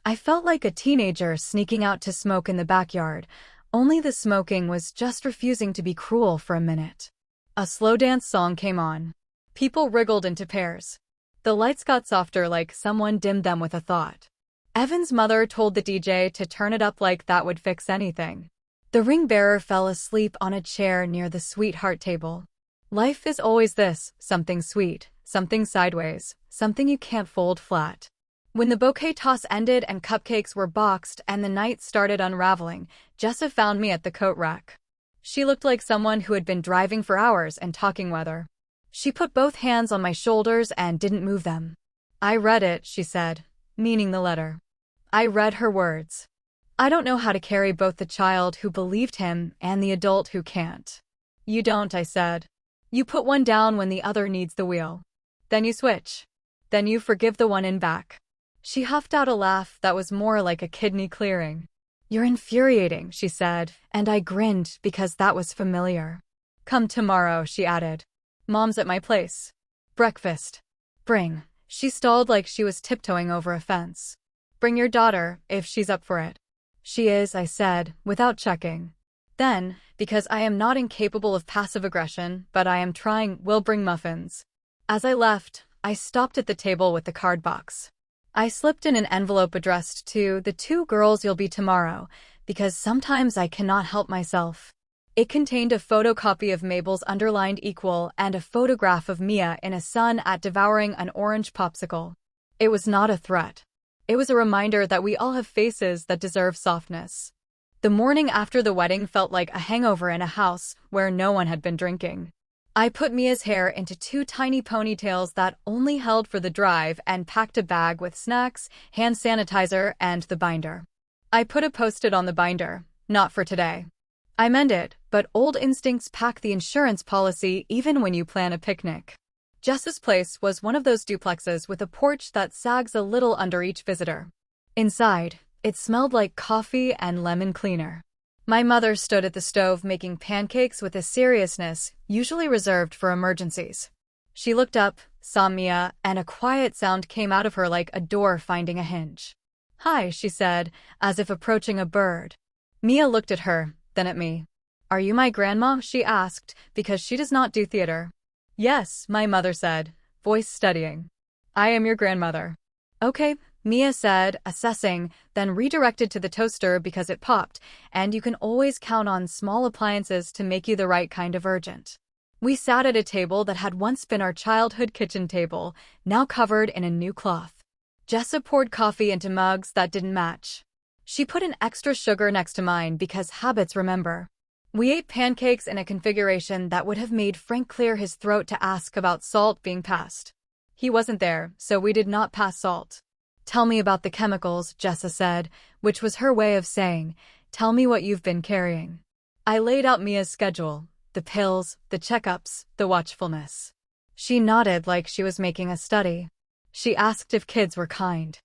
I felt like a teenager sneaking out to smoke in the backyard, only the smoking was just refusing to be cruel for a minute. A slow dance song came on. People wriggled into pairs. The lights got softer like someone dimmed them with a thought. Evan's mother told the DJ to turn it up like that would fix anything. The ring bearer fell asleep on a chair near the sweetheart table. Life is always this, something sweet, something sideways, something you can't fold flat. When the bouquet toss ended and cupcakes were boxed and the night started unraveling, Jessa found me at the coat rack. She looked like someone who had been driving for hours and talking weather. She put both hands on my shoulders and didn't move them. I read it, she said, meaning the letter. I read her words. I don't know how to carry both the child who believed him and the adult who can't. You don't, I said. You put one down when the other needs the wheel. Then you switch. Then you forgive the one in back. She huffed out a laugh that was more like a kidney clearing. You're infuriating, she said, and I grinned because that was familiar. Come tomorrow, she added. Mom's at my place. Breakfast. Bring. She stalled like she was tiptoeing over a fence. Bring your daughter, if she's up for it. She is, I said, without checking. Then, because I am not incapable of passive aggression, but I am trying, we'll bring muffins. As I left, I stopped at the table with the card box. I slipped in an envelope addressed to the 2 girls you'll be tomorrow, because sometimes I cannot help myself. It contained a photocopy of Mabel's underlined equal and a photograph of Mia in a sun at devouring an orange popsicle. It was not a threat. It was a reminder that we all have faces that deserve softness. The morning after the wedding felt like a hangover in a house where no one had been drinking. I put Mia's hair into 2 tiny ponytails that only held for the drive and packed a bag with snacks, hand sanitizer, and the binder. I put a post-it on the binder, not for today. I meant it, but old instincts pack the insurance policy even when you plan a picnic. Jess's place was one of those duplexes with a porch that sags a little under each visitor. Inside, it smelled like coffee and lemon cleaner. My mother stood at the stove making pancakes with a seriousness usually reserved for emergencies. She looked up, saw Mia, and a quiet sound came out of her like a door finding a hinge. Hi, she said, as if approaching a bird. Mia looked at her, then at me. Are you my grandma? She asked, because she does not do theater. Yes, my mother said, voice steadying. I am your grandmother. Okay, Mia said, assessing, then redirected to the toaster because it popped, and you can always count on small appliances to make you the right kind of urgent. We sat at a table that had once been our childhood kitchen table, now covered in a new cloth. Jessa poured coffee into mugs that didn't match. She put an extra sugar next to mine because habits remember. We ate pancakes in a configuration that would have made Frank clear his throat to ask about salt being passed. He wasn't there, so we did not pass salt. "Tell me about the chemicals," Jessa said, which was her way of saying, "Tell me what you've been carrying." I laid out Mia's schedule, the pills, the checkups, the watchfulness. She nodded like she was making a study. She asked if kids were kind.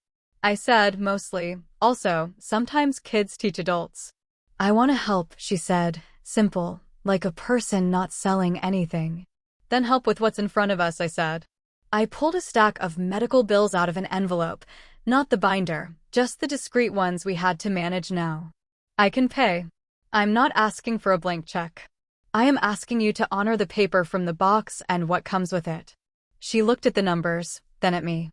I said, mostly. Also, sometimes kids teach adults. "I want to help," she said, simple, like a person not selling anything. "Then help with what's in front of us," I said. I pulled a stack of medical bills out of an envelope, not the binder, just the discreet ones we had to manage now. "I can pay. I'm not asking for a blank check. I am asking you to honor the paper from the box and what comes with it." She looked at the numbers, then at me.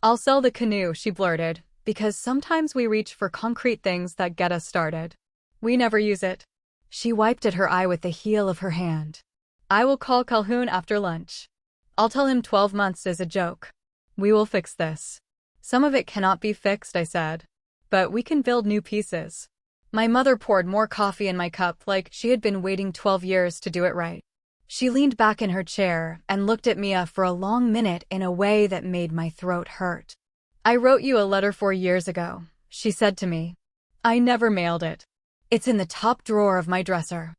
"I'll sell the canoe," she blurted, "because sometimes we reach for concrete things that get us started. We never use it." She wiped at her eye with the heel of her hand. "I will call Calhoun after lunch. I'll tell him 12 months is a joke. We will fix this." "Some of it cannot be fixed," I said. "But we can build new pieces." My mother poured more coffee in my cup like she had been waiting 12 years to do it right. She leaned back in her chair and looked at Mia for a long minute in a way that made my throat hurt. "I wrote you a letter 4 years ago," she said to me. "I never mailed it. It's in the top drawer of my dresser."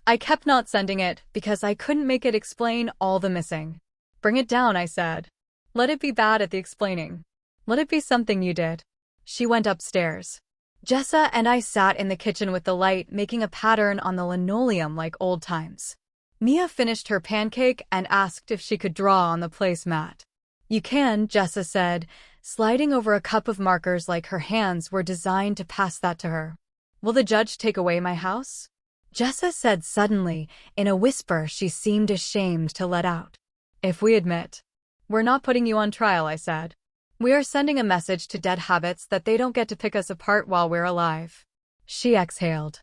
I kept not sending it because I couldn't make it explain all the missing. "Bring it down," I said. "Let it be bad at the explaining. Let it be something you did." She went upstairs. Jessa and I sat in the kitchen with the light making a pattern on the linoleum like old times. Mia finished her pancake and asked if she could draw on the placemat. "You can," Jessa said, sliding over a cup of markers like her hands were designed to pass that to her. "Will the judge take away my house?" Jessa said suddenly, in a whisper she seemed ashamed to let out. "If we admit." "We're not putting you on trial," I said. "We are sending a message to dead habits that they don't get to pick us apart while we're alive." She exhaled.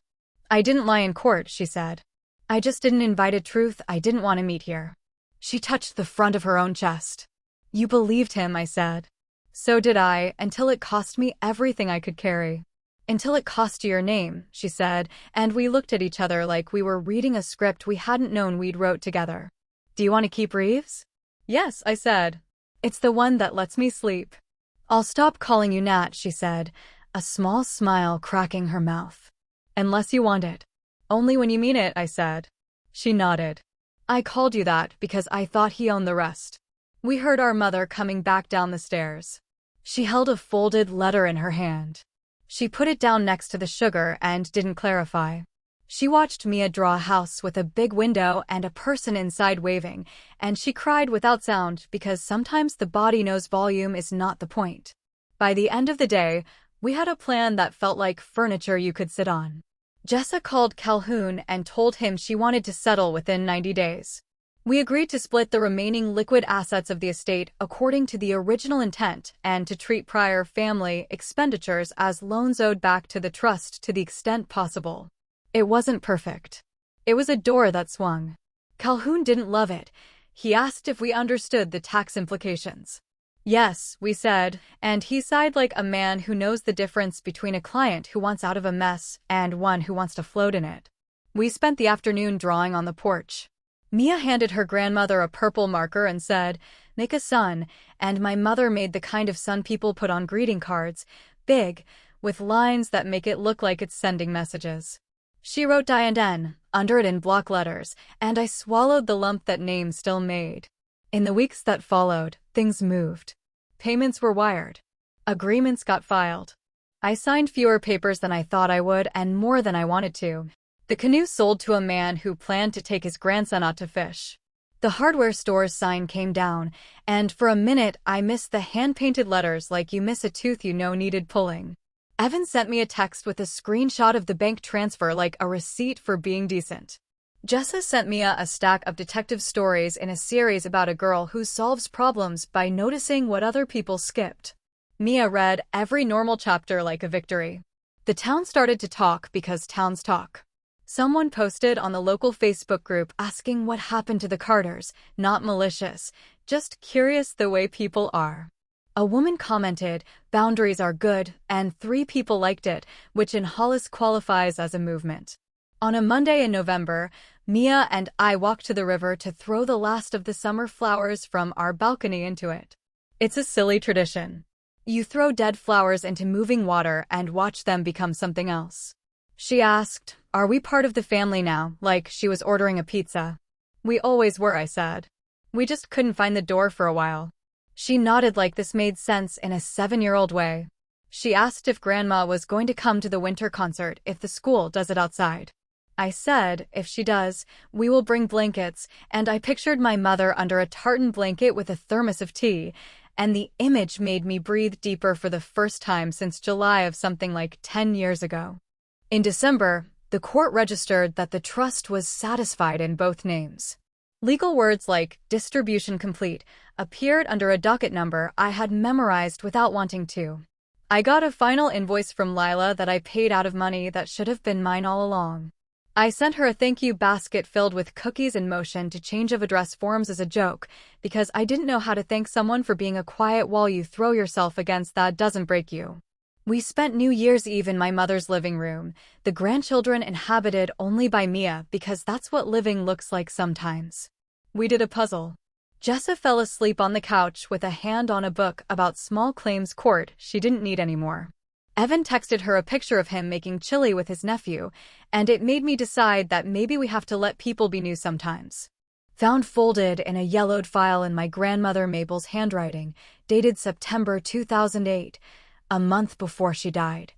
"I didn't lie in court," she said. "I just didn't invite a truth I didn't want to meet here." She touched the front of her own chest. "You believed him," I said. "So did I, until it cost me everything I could carry." "Until it cost you your name," she said, and we looked at each other like we were reading a script we hadn't known we'd wrote together. "Do you want to keep Reeves?" "Yes," I said. "It's the one that lets me sleep." "I'll stop calling you Nat," she said, a small smile cracking her mouth. "Unless you want it." "Only when you mean it," I said. She nodded. "I called you that because I thought he owned the rest." We heard our mother coming back down the stairs. She held a folded letter in her hand. She put it down next to the sugar and didn't clarify. She watched Mia draw a house with a big window and a person inside waving, and she cried without sound because sometimes the body knows volume is not the point. By the end of the day, we had a plan that felt like furniture you could sit on. Jessa called Calhoun and told him she wanted to settle within 90 days. We agreed to split the remaining liquid assets of the estate according to the original intent and to treat prior family expenditures as loans owed back to the trust to the extent possible. It wasn't perfect. It was a door that swung. Calhoun didn't love it. He asked if we understood the tax implications. "Yes," we said, and he sighed like a man who knows the difference between a client who wants out of a mess and one who wants to float in it. We spent the afternoon drawing on the porch. Mia handed her grandmother a purple marker and said, "Make a sun," and my mother made the kind of sun people put on greeting cards, big, with lines that make it look like it's sending messages. She wrote Diane under it in block letters, and I swallowed the lump that name still made. In the weeks that followed, things moved. Payments were wired. Agreements got filed. I signed fewer papers than I thought I would and more than I wanted to. The canoe sold to a man who planned to take his grandson out to fish. The hardware store's sign came down, and for a minute I missed the hand-painted letters like you miss a tooth you know needed pulling. Evan sent me a text with a screenshot of the bank transfer like a receipt for being decent. Jessa sent Mia a stack of detective stories in a series about a girl who solves problems by noticing what other people skipped. Mia read every normal chapter like a victory. The town started to talk because towns talk. Someone posted on the local Facebook group asking what happened to the Carters, not malicious, just curious the way people are. A woman commented, "Boundaries are good," and 3 people liked it, which in Hollis qualifies as a movement. On a Monday in November, Mia and I walked to the river to throw the last of the summer flowers from our balcony into it. It's a silly tradition. You throw dead flowers into moving water and watch them become something else. She asked, "Are we part of the family now?" like she was ordering a pizza. "We always were," I said. "We just couldn't find the door for a while." She nodded like this made sense in a 7-year-old way. She asked if Grandma was going to come to the winter concert if the school does it outside. I said, if she does, we will bring blankets, and I pictured my mother under a tartan blanket with a thermos of tea, and the image made me breathe deeper for the first time since July of something like 10 years ago. In December, the court registered that the trust was satisfied in both names. Legal words like "distribution complete" appeared under a docket number I had memorized without wanting to. I got a final invoice from Lila that I paid out of money that should have been mine all along. I sent her a thank you basket filled with cookies in motion to change of address forms as a joke, because I didn't know how to thank someone for being a quiet wall you throw yourself against that doesn't break you. We spent New Year's Eve in my mother's living room, the grandchildren inhabited only by Mia because that's what living looks like sometimes. We did a puzzle. Jessa fell asleep on the couch with a hand on a book about small claims court she didn't need anymore. Evan texted her a picture of him making chili with his nephew, and it made me decide that maybe we have to let people be new sometimes. Found folded in a yellowed file in my grandmother Mabel's handwriting, dated September 2008, a month before she died.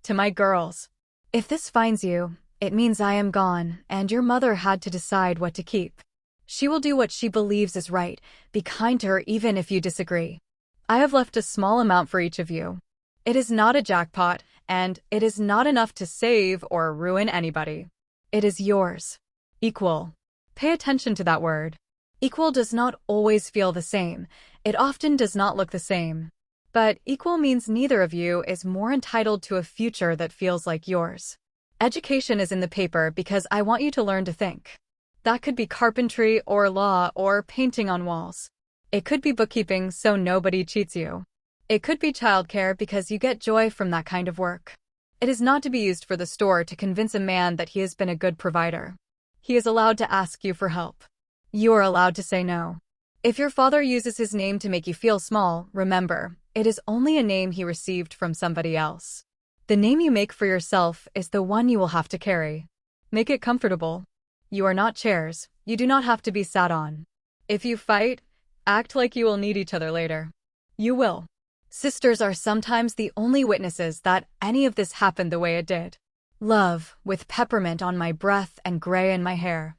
To my girls. If this finds you, it means I am gone, and your mother had to decide what to keep. She will do what she believes is right. Be kind to her even if you disagree. I have left a small amount for each of you. It is not a jackpot, and it is not enough to save or ruin anybody. It is yours. Equal. Pay attention to that word. Equal does not always feel the same. It often does not look the same. But equal means neither of you is more entitled to a future that feels like yours. Education is in the paper because I want you to learn to think. That could be carpentry or law or painting on walls. It could be bookkeeping so nobody cheats you. It could be childcare because you get joy from that kind of work. It is not to be used for the store to convince a man that he has been a good provider. He is allowed to ask you for help. You are allowed to say no. If your father uses his name to make you feel small, remember, it is only a name he received from somebody else. The name you make for yourself is the one you will have to carry. Make it comfortable. You are not chairs. You do not have to be sat on. If you fight, act like you will need each other later. You will. Sisters are sometimes the only witnesses that any of this happened the way it did. Love, with peppermint on my breath and gray in my hair.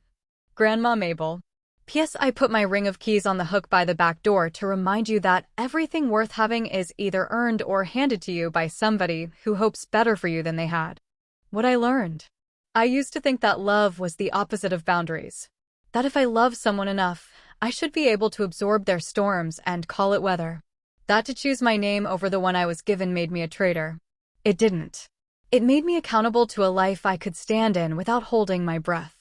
Grandma Mabel. P.S. I put my ring of keys on the hook by the back door to remind you that everything worth having is either earned or handed to you by somebody who hopes better for you than they had. What I learned. I used to think that love was the opposite of boundaries. That if I love someone enough, I should be able to absorb their storms and call it weather. That to choose my name over the one I was given made me a traitor. It didn't. It made me accountable to a life I could stand in without holding my breath.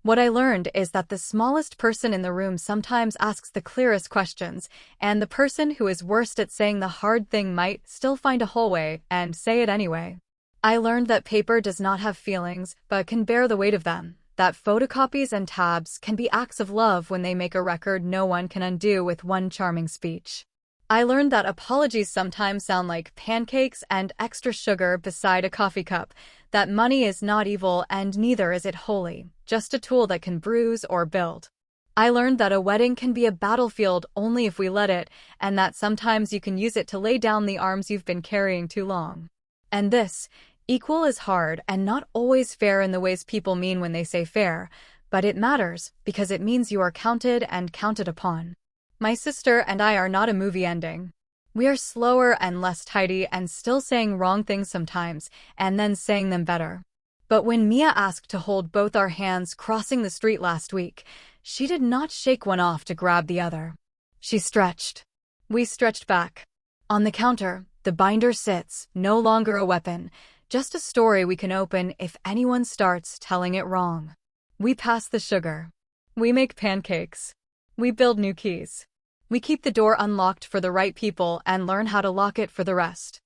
What I learned is that the smallest person in the room sometimes asks the clearest questions, and the person who is worst at saying the hard thing might still find a hallway and say it anyway. I learned that paper does not have feelings, but can bear the weight of them, that photocopies and tabs can be acts of love when they make a record no one can undo with one charming speech. I learned that apologies sometimes sound like pancakes and extra sugar beside a coffee cup, that money is not evil and neither is it holy, just a tool that can bruise or build. I learned that a wedding can be a battlefield only if we let it, and that sometimes you can use it to lay down the arms you've been carrying too long. And this, equal is hard and not always fair in the ways people mean when they say fair, but it matters because it means you are counted and counted upon. My sister and I are not a movie ending. We are slower and less tidy and still saying wrong things sometimes, and then saying them better. But when Mia asked to hold both our hands crossing the street last week, she did not shake one off to grab the other. She stretched. We stretched back. On the counter, the binder sits, no longer a weapon, Just a story we can open if anyone starts telling it wrong. We pass the sugar. We make pancakes. We build new keys. We keep the door unlocked for the right people and learn how to lock it for the rest.